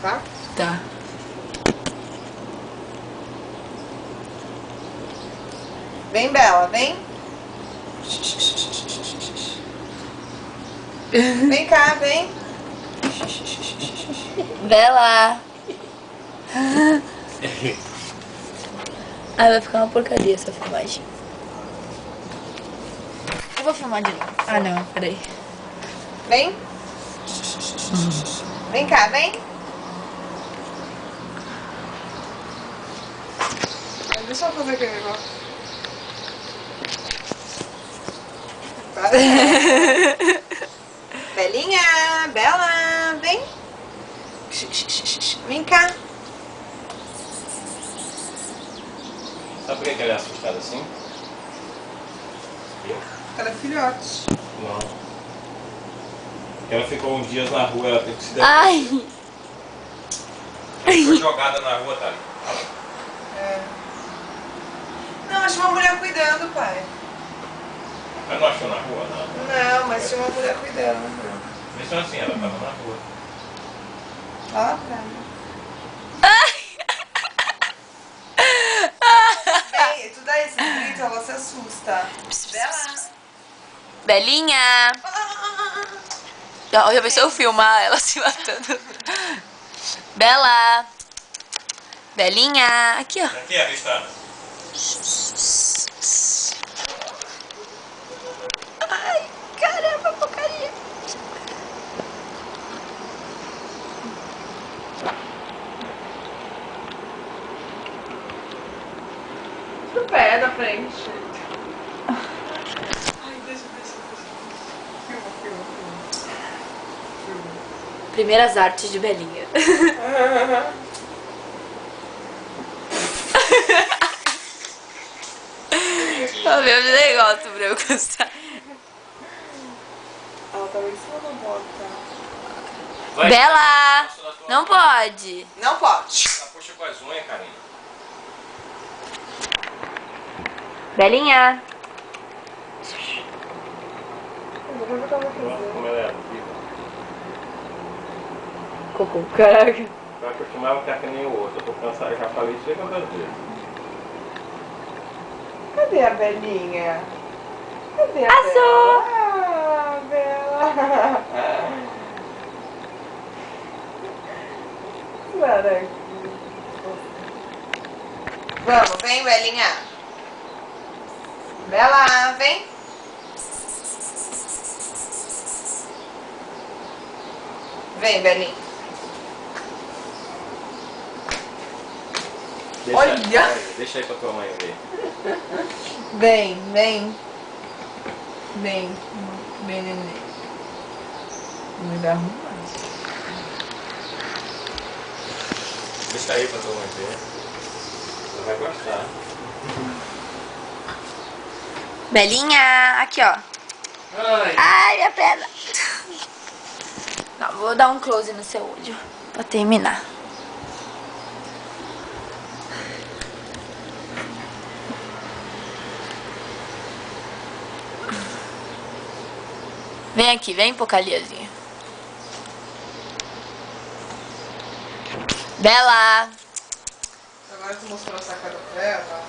tá? Tá. Vem, Bela, vem. Vem cá, vem. Bela! Ah, vai ficar uma porcaria essa filmagem. Eu vou filmar de novo. Ah, não, peraí. Vem. Vem cá, vem. Deixa eu fazer aquele negócio. Belinha, Bela, vem. Vem cá. Sabe por que ela é assustada assim? Ela é filhote. Não. Ela ficou uns dias na rua, ela teve que se defender. Ai! Ela foi jogada na rua, tá? É. Não, tinha uma mulher cuidando, pai. Ela não achou na rua, não? Não, mas tinha uma mulher cuidando. Mesmo assim, ela tava na rua. Ó, cara. Vem, tu dá esse grito, ela se assusta. Bela. Belinha! Já pensou eu filmar ela se matando? Bela! Belinha! Aqui, ó. Aqui, avistada. Ai, caramba, porcaria! Do pé da frente. Ai, deixa. Filma. Primeiras artes de Belinha. O meu negócio pra eu gostar. Ela tava em cima da bota. Vai. Bela! Passa na tua Não mão. pode! Não pode. Ela puxa com as unhas, Karina. Belinha! Olha como ela é viva. Cocô, caraca. Vai acostumar a ficar que nem o outro. Eu tô cansado, já falei isso quantas vezes. Cadê a Belinha? Cadê a Azul. Bela? Ah, Bela. Clara. Vamos, vem, Belinha. Bela, vem. Vem, Belinha. Olha! Deixa aí pra tua mãe ver. Vem. Vem, neném. Me dá arrumar. Deixa aí pra tua mãe ver. Ela vai gostar. Belinha! Aqui, ó. Ai. Ai, minha perna! Não, vou dar um close no seu olho pra terminar. Vem aqui, vem, porcariazinha. Bela! Agora tu mostrou essa cara pra ela.